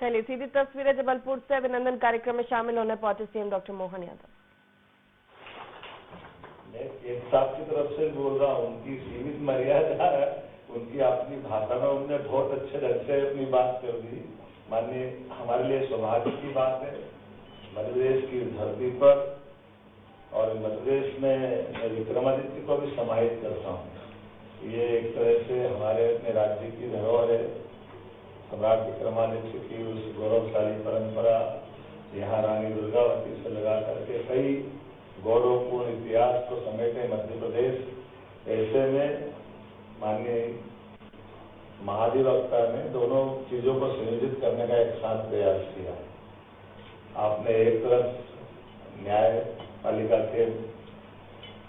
चलिए सीधी तस्वीरें जबलपुर से अभिनंदन कार्यक्रम में शामिल होने पहुंचे सीएम डॉक्टर मोहन यादव। मैं एक साहब की तरफ से बोल रहा हूँ, उनकी सीमित मर्यादा है, उनकी अपनी भाषा में उन्होंने बहुत अच्छे ढंग से अपनी बात कर दी। माननीय हमारे लिए सौभाग्य की बात है, मध्य प्रदेश की धरती पर और मध्य प्रदेश में मैं विक्रमादित्य को भी समाहित करता हूँ। ये एक तरह से हमारे अपने राज्य की धरोहर है। सम्राट विक्रमादित्य की उस गौरवशाली परंपरा यहाँ रानी दुर्गावती से लगा करके कई गौरवपूर्ण इतिहास को समेटे मध्य प्रदेश। ऐसे में माननीय महाधिवक्ता ने दोनों चीजों को संयोजित करने का एक साथ प्रयास किया। आपने एक तरफ न्यायपालिका के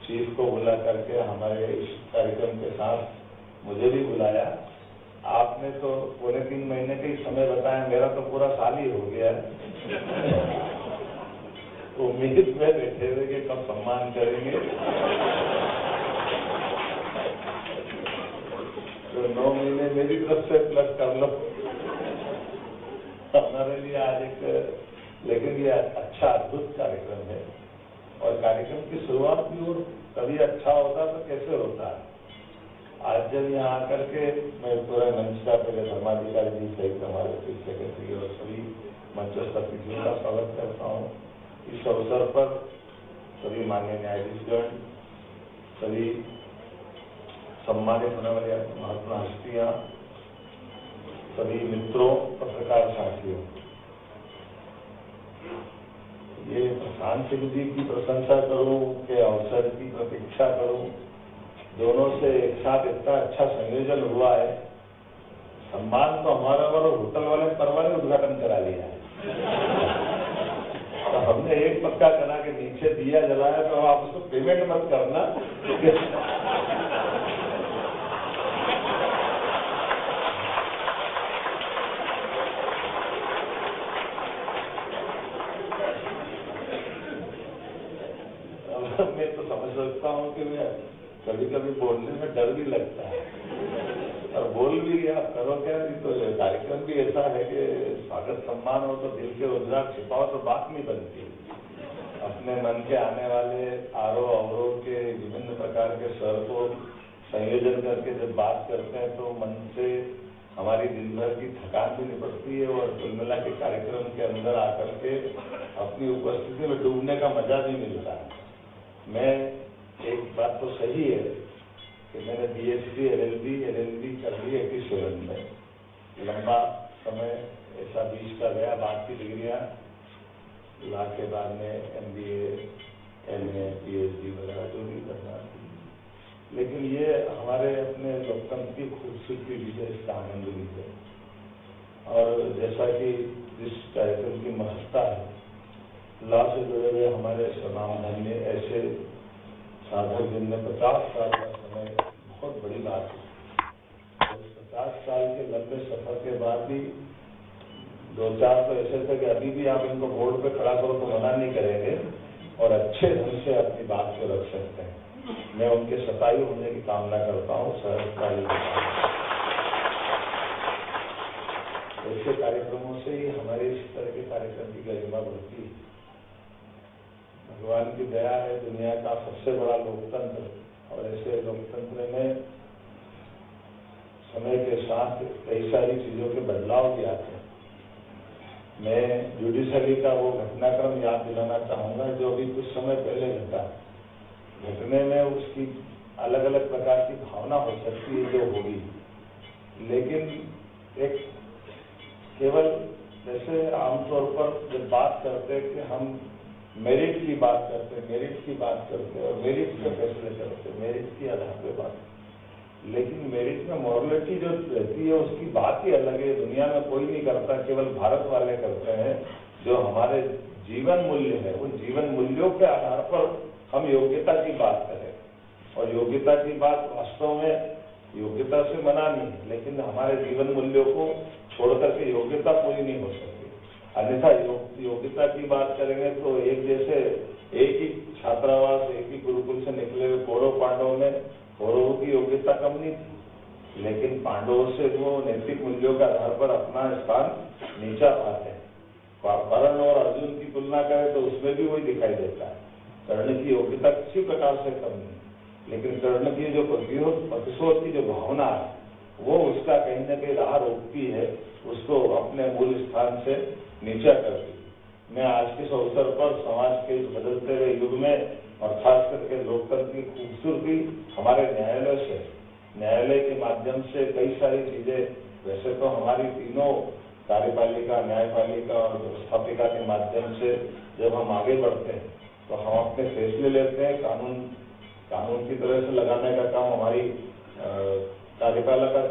चीफ को बुला करके हमारे इस कार्यक्रम के साथ मुझे भी बुलाया। आपने तो 3 महीने का ही समय बताया, मेरा तो पूरा साल ही हो गया उम्मीद में बैठे हुए कि कब सम्मान करेंगे। तो 9 महीने मेरी तरफ से प्लस कर लो हमारे लिए आज एक, लेकिन ये अच्छा अद्भुत कार्यक्रम है और कार्यक्रम की शुरुआत भी और कभी अच्छा होता तो कैसे होता है। आज जब यहाँ आकर के मैं पूरा मंच का पहले धर्माधिकारी जी सहित हमारे चीफ सेक्रेटरी और सभी मंचस्थ अतिथियों का स्वागत करता हूँ। इस अवसर पर सभी माननीय न्यायाधीशगण, सभी सम्मानित होने वाले महत्वपूर्ण हस्तियां, सभी मित्रों, पत्रकार साथियों, ये प्रशांत सिंह जी की प्रशंसा करूं के अवसर की प्रतीक्षा करूं, दोनों से एक साथ इतना अच्छा संयोजन हुआ है। सम्मान तो हमारा और होटल वाले परवाने उद्घाटन करा लिया है तो हमने एक पक्का करा के नीचे दिया जलाया, तो आप उसको पेमेंट मत करना मैं तो समझ सकता हूँ कि मैं कभी कभी बोलने में डर भी लगता है और बोल भी गया, करो क्या। तो कार्यक्रम भी ऐसा है कि स्वागत सम्मान हो तो दिल के उद्गार छिपाओ तो बात नहीं बनती। अपने मन के आने वाले आरोप अवरोध के विभिन्न प्रकार के स्वर को संयोजन करके जब बात करते हैं तो मन से हमारी दिन भर की थकान भी निपटती है और कुल मिला के कार्यक्रम के अंदर आकर के अपनी उपस्थिति में डूबने का मजा भी मिलता है। मैं एक बात तो सही है कि मैंने BSc LLB कर ली 87 में। लंबा समय ऐसा 20 का गया, बाद की डिग्रियां ला के बाद में MBA, MA, PhD वगैरह जो भी करना थी। लेकिन ये हमारे अपने लोकतंत्र की खूबसूरती भी है, इसका आनंद भी है। और जैसा कि जिस कार्यक्रम की महत्ता है, लॉ से जुड़े हुए हमारे स्वनामधन्य ऐसे साधक जिनने 50 साल का समय, बहुत बड़ी बात है। 50 साल के लंबे सफर के बाद भी 2-4 तो ऐसे थे कि अभी भी आप इनको बोर्ड पे खड़ा करो तो मना नहीं करेंगे और अच्छे ढंग से अपनी बात को रख सकते हैं। मैं उनके शतायु होने की कामना करता हूँ। सहजतायु ऐसे कार्यक्रमों से ही हमारे इस तरह के कार्यक्रम की गरिमा बढ़ती है। भगवान की दया है, दुनिया का सबसे बड़ा लोकतंत्र और ऐसे लोकतंत्र में समय के साथ कई सारी चीजों के बदलाव भी आते हैं। मैं जुडिशरी का वो घटनाक्रम याद दिलाना चाहूंगा जो अभी कुछ समय पहले घटा। घटने में उसकी अलग अलग प्रकार की भावना हो सकती है जो होगी, लेकिन एक केवल जैसे आमतौर पर जब बात करते हैं कि हम मेरिट की बात करते हैं, मेरिट की बात करते हैं और मेरिट के फैसले करते हैं, मेरिट के आधार पर बात, लेकिन मेरिट में मॉरलिटी जो रहती है उसकी बात ही अलग है। दुनिया में कोई नहीं करता, केवल भारत वाले करते हैं। जो हमारे जीवन मूल्य है, उन जीवन मूल्यों के आधार पर हम योग्यता की बात करें और योग्यता की बात वास्तव में योग्यता से मना नहीं, लेकिन हमारे जीवन मूल्यों को छोड़ करके योग्यता पूरी नहीं हो सकती। अन्यथा योग्यता की बात करेंगे तो एक जैसे एक ही छात्रावास, एक ही गुरुकुल से निकले हुए कौरव पांडवों में कौरवों की योग्यता कम नहीं थी, लेकिन पांडवों से वो नैतिक मूल्यों के आधार पर अपना स्थान नीचा पाते हैं। कर्ण और अर्जुन की तुलना करें तो उसमें भी वही दिखाई देता है। कर्ण की योग्यता किसी प्रकार से कम नहीं, लेकिन कर्ण की जो प्रतिशोध की जो भावना है वो उसका कहीं न कहीं राह रोकती है, उसको अपने मूल स्थान से नीचा करती है। मैं आज के इस अवसर पर समाज के इस बदलते हुए युग में और खास करके लोकतंत्र की खूबसूरती हमारे न्यायालय के माध्यम से कई सारी चीजें, वैसे तो हमारी तीनों कार्यपालिका, न्यायपालिका और व्यवस्थापिका के माध्यम से जब हम आगे बढ़ते हैं तो हम अपने फैसले लेते हैं, कानून की तरह से लगाने का काम हमारी कार्यपालिका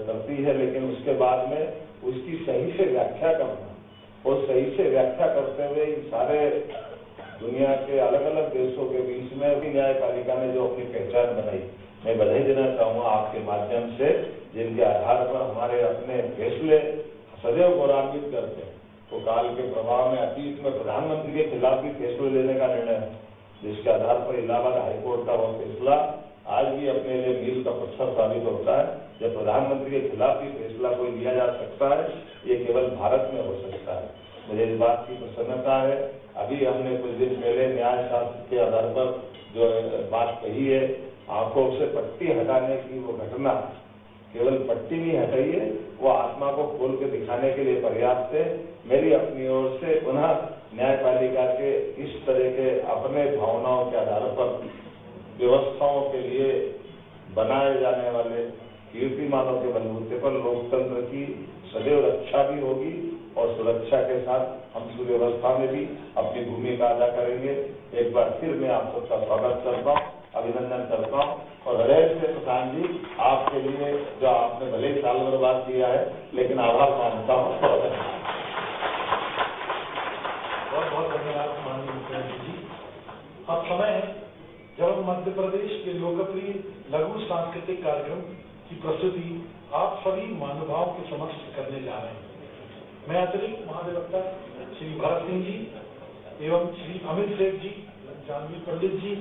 करती है, लेकिन उसके बाद में उसकी सही से व्याख्या करना और सही से व्याख्या करते हुए इन सारे दुनिया के अलग अलग देशों के बीच में भी न्यायपालिका ने जो अपनी पहचान बनाई, मैं बधाई देना चाहूंगा आपके माध्यम से, जिनके आधार पर हमारे अपने फैसले सदैव गौरवान्वित करते हैं। तो काल के प्रभाव में अतीत में प्रधानमंत्री के खिलाफ भी फैसले लेने का निर्णय है, जिसके आधार पर इलाहाबाद हाईकोर्ट का वह फैसला आज भी अपने लिए मील का पत्थर साबित होता है। जब प्रधानमंत्री के खिलाफ भी फैसला कोई लिया जा सकता है, ये केवल भारत में हो सकता है। मुझे इस बात की प्रसन्नता है। अभी हमने कुछ दिन पहले न्याय शास्त्र के आधार पर जो बात कही है, आंखों से पट्टी हटाने की वो घटना केवल पट्टी नहीं हटाई है, वो आत्मा को खोल के दिखाने के लिए पर्याप्त है। मेरी अपनी ओर से पुनः न्यायपालिका के इस तरह के अपने भावनाओं के आधार पर व्यवस्थाओं के लिए बनाए जाने वाले कीर्तिमानों के बलबूते पर लोकतंत्र की सदैव रक्षा भी होगी और सुरक्षा के साथ हम सुव्यवस्था में भी अपनी भूमिका अदा करेंगे। एक बार फिर मैं आप सबका स्वागत करता हूँ, अभिनंदन करता हूँ और हृदय से प्रधान जी आपके लिए जो आपने भले ही साल भर बाद किया है, लेकिन आभार मानता हूँ। बहुत बहुत धन्यवाद माननीय मुख्यमंत्री जी। अब समय है जब हम मध्य प्रदेश के लोकप्रिय लघु सांस्कृतिक कार्यक्रम की प्रस्तुति आप सभी महानुभावों के समक्ष करने जा रहे हैं। मैं अतिरिक्त महाधिवक्ता श्री भरत सिंह जी एवं श्री अमित सेठ जी, जानवी पंडित जी